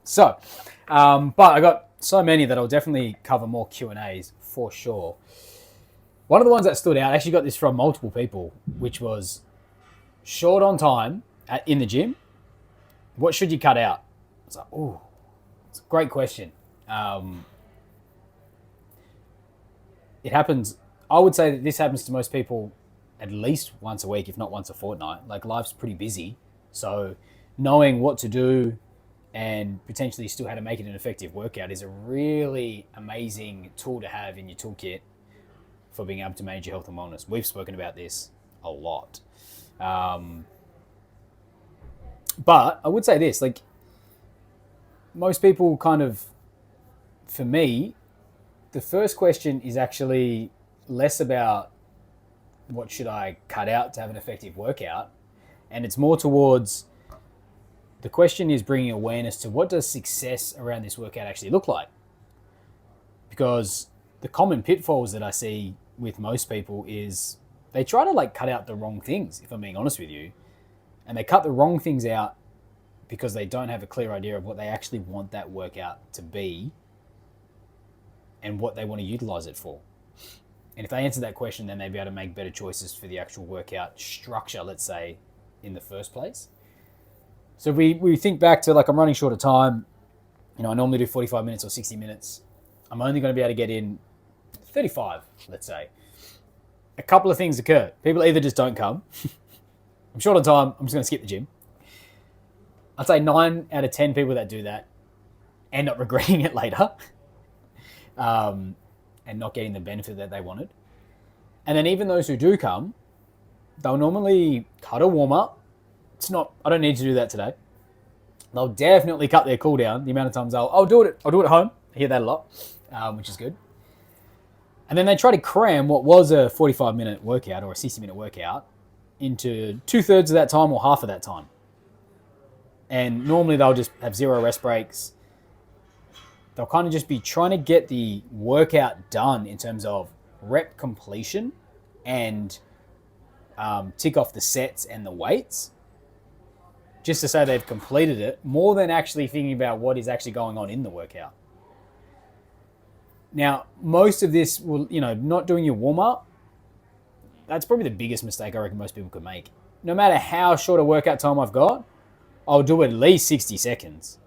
So, but I got so many that I'll definitely cover more Q&As for sure. One of the ones that stood out, I actually got this from multiple people, which was short on time in the gym. What should you cut out? It's like, oh, it's a great question. It happens. I would say that this happens to most people at least once a week, if not once a fortnight. Like life's pretty busy, so knowing what to do and potentially still how to make it an effective workout is a really amazing tool to have in your toolkit for being able to manage your health and wellness. We've spoken about this a lot. But I would say this, like most people kind of, for me, the first question is actually less about what should I cut out to have an effective workout. And it's more towards the question is bringing awareness to what does success around this workout actually look like? Because the common pitfalls that I see with most people is they try to like cut out the wrong things, if I'm being honest with you. And they cut the wrong things out because they don't have a clear idea of what they actually want that workout to be and what they want to utilize it for. And if they answer that question, then they'll be able to make better choices for the actual workout structure, let's say, in the first place. So we think back to like I'm running short of time. You know, I normally do 45 minutes or 60 minutes. I'm only going to be able to get in 35, let's say. A couple of things occur. People either just don't come. I'm short on time. I'm just going to skip the gym. I'd say 9 out of 10 people that do that end up regretting it later and not getting the benefit that they wanted. And then even those who do come, they'll normally cut a warm-up. I don't need to do that today. They'll definitely cut their cool down. The amount of times I'll do it at home. I hear that a lot, which is good. And then they try to cram what was a 45-minute workout or a 60-minute workout into 2/3 of that time or half of that time. And normally they'll just have 0 rest breaks. They'll kind of just be trying to get the workout done in terms of rep completion and tick off the sets and the weights, just to say they've completed it, more than actually thinking about what is actually going on in the workout. Now, most of this will, not doing your warm-up, that's probably the biggest mistake I reckon most people could make. No matter how short a workout time I've got, I'll do at least 60 seconds.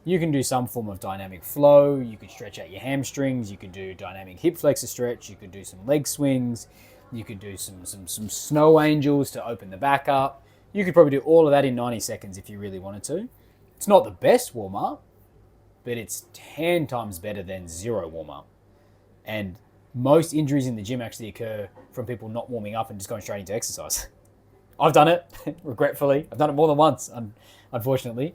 You can do some form of dynamic flow, you could stretch out your hamstrings, you could do dynamic hip flexor stretch, you could do some leg swings, you could do some snow angels to open the back up. You could probably do all of that in 90 seconds if you really wanted to. It's not the best warm-up, but it's 10 times better than 0 warm-up. And most injuries in the gym actually occur from people not warming up and just going straight into exercise. I've done it, regretfully. I've done it more than once, unfortunately.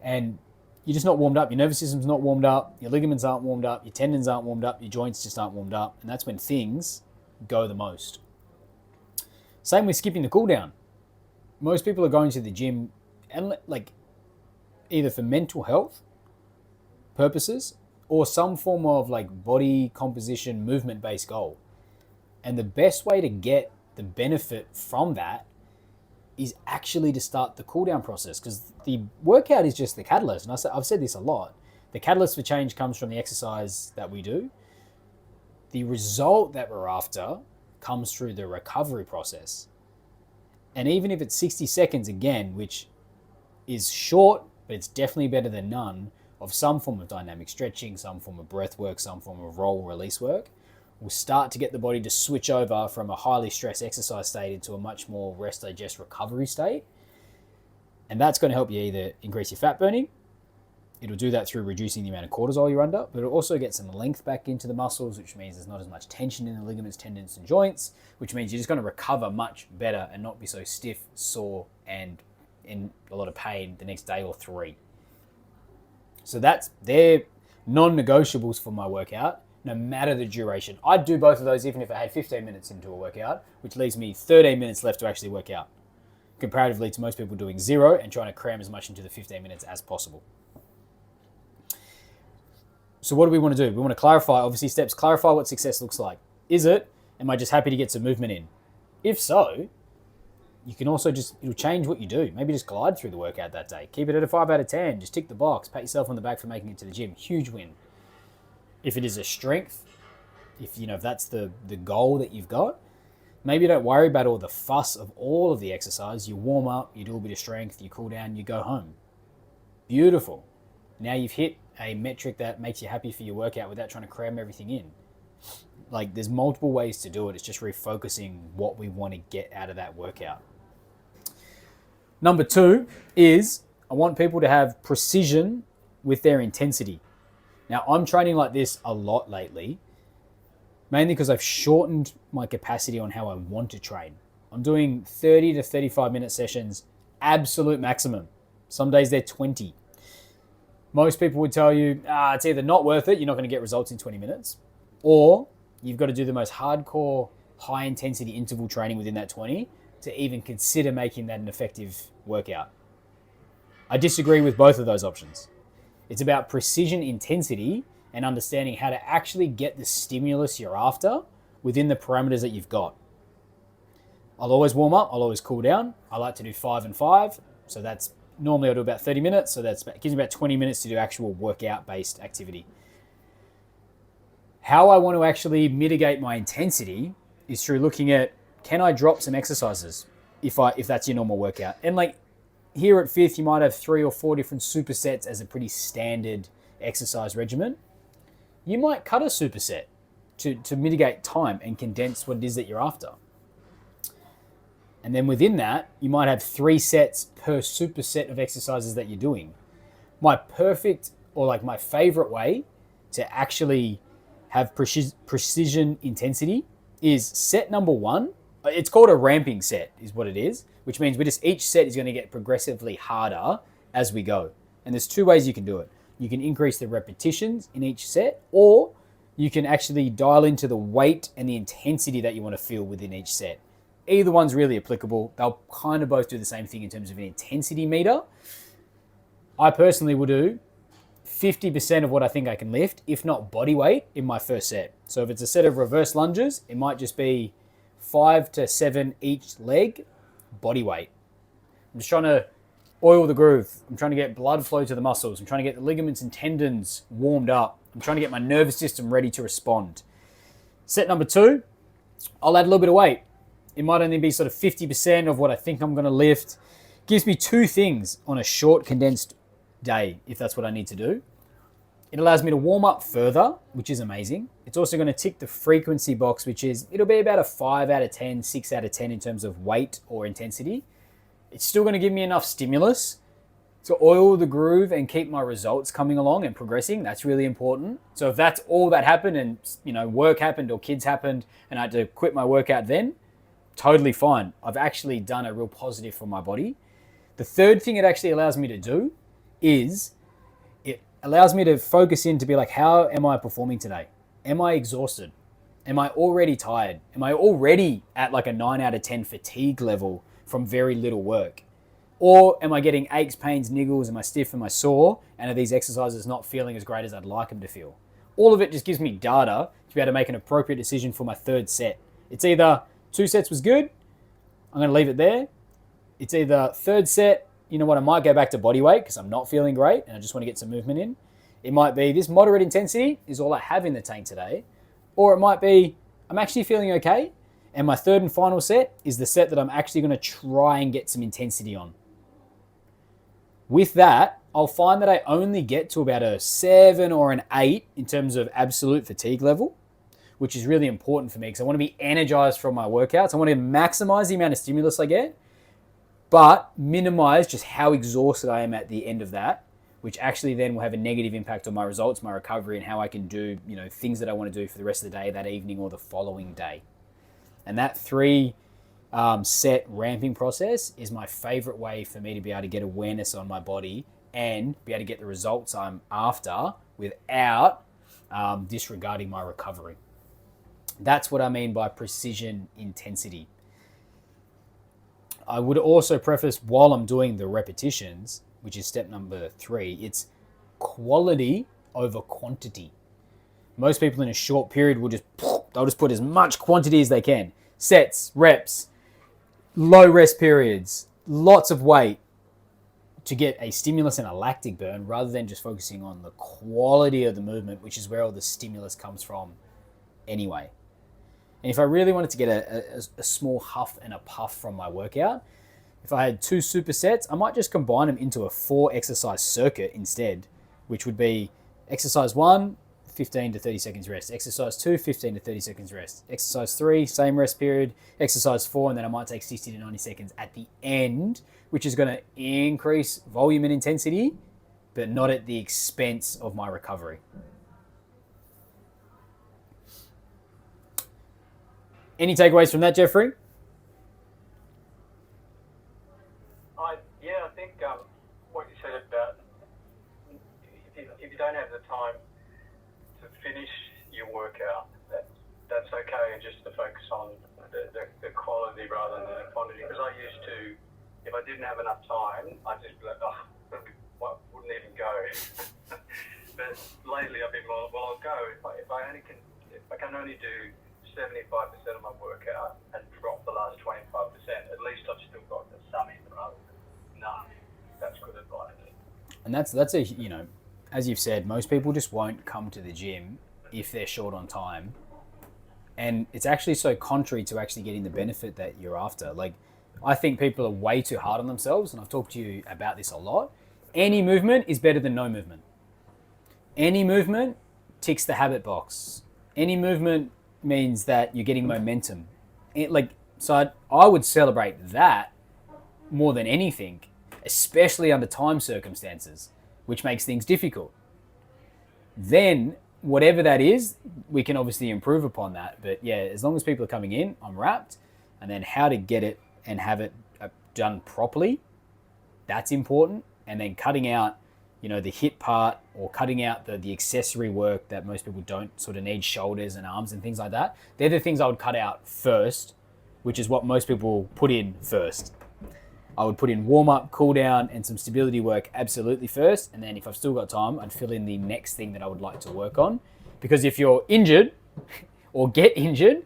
And you're just not warmed up. Your nervous system's not warmed up. Your ligaments aren't warmed up. Your tendons aren't warmed up. Your joints just aren't warmed up. And that's when things go the most. Same with skipping the cool down. Most people are going to the gym and like either for mental health purposes or some form of like body composition movement-based goal. And the best way to get the benefit from that is actually to start the cool down process, because the workout is just the catalyst. And I've said this a lot. The catalyst for change comes from the exercise that we do. The result that we're after comes through the recovery process. And even if it's 60 seconds again, which is short, but it's definitely better than none, of some form of dynamic stretching, some form of breath work, some form of roll release work, will start to get the body to switch over from a highly stressed exercise state into a much more rest, digest, recovery state. And that's going to help you either increase your fat burning. It'll do that through reducing the amount of cortisol you're under, but it'll also get some length back into the muscles, which means there's not as much tension in the ligaments, tendons, and joints, which means you're just going to recover much better and not be so stiff, sore, and in a lot of pain the next day or 3. So they're non-negotiables for my workout, no matter the duration. I'd do both of those even if I had 15 minutes into a workout, which leaves me 13 minutes left to actually work out, comparatively to most people doing 0 and trying to cram as much into the 15 minutes as possible. So what do we want to do? We want to clarify, obviously steps, clarify what success looks like. Is it, am I just happy to get some movement in? If so, You can also it'll change what you do. Maybe just glide through the workout that day. Keep it at a 5 out of 10. Just tick the box. Pat yourself on the back for making it to the gym. Huge win. If it is a strength, if that's the goal that you've got, maybe don't worry about all the fuss of all of the exercise. You warm up, you do a bit of strength, you cool down, you go home. Beautiful. Now you've hit a metric that makes you happy for your workout without trying to cram everything in. Like, there's multiple ways to do it. It's just refocusing what we want to get out of that workout. Number 2 is I want people to have precision with their intensity. Now, I'm training like this a lot lately, mainly because I've shortened my capacity on how I want to train. I'm doing 30 to 35 minute sessions, absolute maximum. Some days they're 20. Most people would tell you, it's either not worth it, you're not going to get results in 20 minutes, or you've got to do the most hardcore, high intensity interval training within that 20 to even consider making that an effective workout. I disagree with both of those options. It's about precision intensity and understanding how to actually get the stimulus you're after within the parameters that you've got. I'll always warm up, I'll always cool down. I like to do 5 and 5. So that's normally I'll do about 30 minutes. So it gives me about 20 minutes to do actual workout-based activity. How I want to actually mitigate my intensity is through looking at, can I drop some exercises if that's your normal workout? And like here at Fifth, you might have 3 or 4 different supersets as a pretty standard exercise regimen. You might cut a superset to mitigate time and condense what it is that you're after. And then within that, you might have 3 sets per superset of exercises that you're doing. My perfect, or like my favorite way to actually have precision intensity is set number 1. It's called a ramping set is what it is, which means each set is going to get progressively harder as we go. And there's 2 ways you can do it. You can increase the repetitions in each set, or you can actually dial into the weight and the intensity that you want to feel within each set. Either one's really applicable. They'll kind of both do the same thing in terms of an intensity meter. I personally will do 50% of what I think I can lift, if not body weight, in my first set. So if it's a set of reverse lunges, it might just be 5 to 7 each leg, body weight. I'm just trying to oil the groove. I'm trying to get blood flow to the muscles. I'm trying to get the ligaments and tendons warmed up. I'm trying to get my nervous system ready to respond. Set number 2, I'll add a little bit of weight. It might only be sort of 50% of what I think I'm going to lift. Gives me 2 things on a short, condensed day, if that's what I need to do. It allows me to warm up further, which is amazing. It's also going to tick the frequency box, which is, it'll be about a 5 out of 10, 6 out of 10 in terms of weight or intensity. It's still going to give me enough stimulus to oil the groove and keep my results coming along and progressing. That's really important. So if that's all that happened and, work happened or kids happened and I had to quit my workout then, totally fine. I've actually done a real positive for my body. The third thing it actually allows me to do is it allows me to focus in to be like, how am I performing today? Am I exhausted? Am I already tired? Am I already at like a 9 out of 10 fatigue level from very little work? Or am I getting aches, pains, niggles? Am I stiff? Am I sore? And are these exercises not feeling as great as I'd like them to feel? All of it just gives me data to be able to make an appropriate decision for my third set. It's either 2 sets was good, I'm going to leave it there. It's either third set, you know what, I might go back to body weight because I'm not feeling great and I just want to get some movement in. It might be this moderate intensity is all I have in the tank today. Or it might be I'm actually feeling okay. And my third and final set is the set that I'm actually going to try and get some intensity on. With that, I'll find that I only get to about a 7 or an 8 in terms of absolute fatigue level, which is really important for me because I want to be energized from my workouts. I want to maximize the amount of stimulus I get, but minimize just how exhausted I am at the end of that, which actually then will have a negative impact on my results, my recovery, and how I can do, things that I want to do for the rest of the day, that evening, or the following day. And that 3 set ramping process is my favorite way for me to be able to get awareness on my body and be able to get the results I'm after without disregarding my recovery. That's what I mean by precision intensity. I would also preface while I'm doing the repetitions, which is step number 3, it's quality over quantity. Most people in a short period they'll just put as much quantity as they can. Sets, reps, Low rest periods, lots of weight to get a stimulus and a lactic burn rather than just focusing on the quality of the movement, which is where all the stimulus comes from anyway. And if I really wanted to get a small huff and a puff from my workout, if I had 2 supersets, I might just combine them into a 4 exercise circuit instead, which would be exercise 1, 15 to 30 seconds rest. Exercise 2, 15 to 30 seconds rest. Exercise 3, same rest period. Exercise 4, and then I might take 60 to 90 seconds at the end, which is going to increase volume and intensity, but not at the expense of my recovery. Any takeaways from that, Jeffrey? I think what you said about if you don't have the time to finish your workout, that's okay, and just to focus on the quality rather than the quantity. Because I used to, if I didn't have enough time, I'd just be like, wouldn't even go. But lately I've been more, well, I'll go if I can only do 75% of my workout and drop the last 25%. At least I've still got some in rather than none. That's good advice. And that's a, as you've said, most people just won't come to the gym if they're short on time. And it's actually so contrary to actually getting the benefit that you're after. Like, I think people are way too hard on themselves, and I've talked to you about this a lot. Any movement is better than no movement. Any movement ticks the habit box. Any movement means that you're getting momentum. So I would celebrate that more than anything, especially under time circumstances, which makes things difficult. Then, whatever that is, we can obviously improve upon that. But yeah, as long as people are coming in, I'm wrapped. And then how to get it and have it done properly, that's important. And then cutting out, the hip part, or cutting out the accessory work that most people don't sort of need, shoulders and arms and things like that. They're the things I would cut out first, which is what most people put in first. I would put in warm-up, cool-down, and some stability work absolutely first. And then if I've still got time, I'd fill in the next thing that I would like to work on. Because if you're injured or get injured,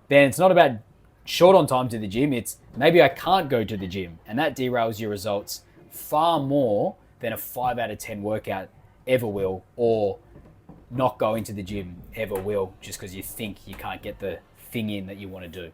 then it's not about short on time to the gym. It's maybe I can't go to the gym. And that derails your results far more than a 5 out of 10 workout ever will, or not going to the gym ever will, just because you think you can't get the thing in that you want to do.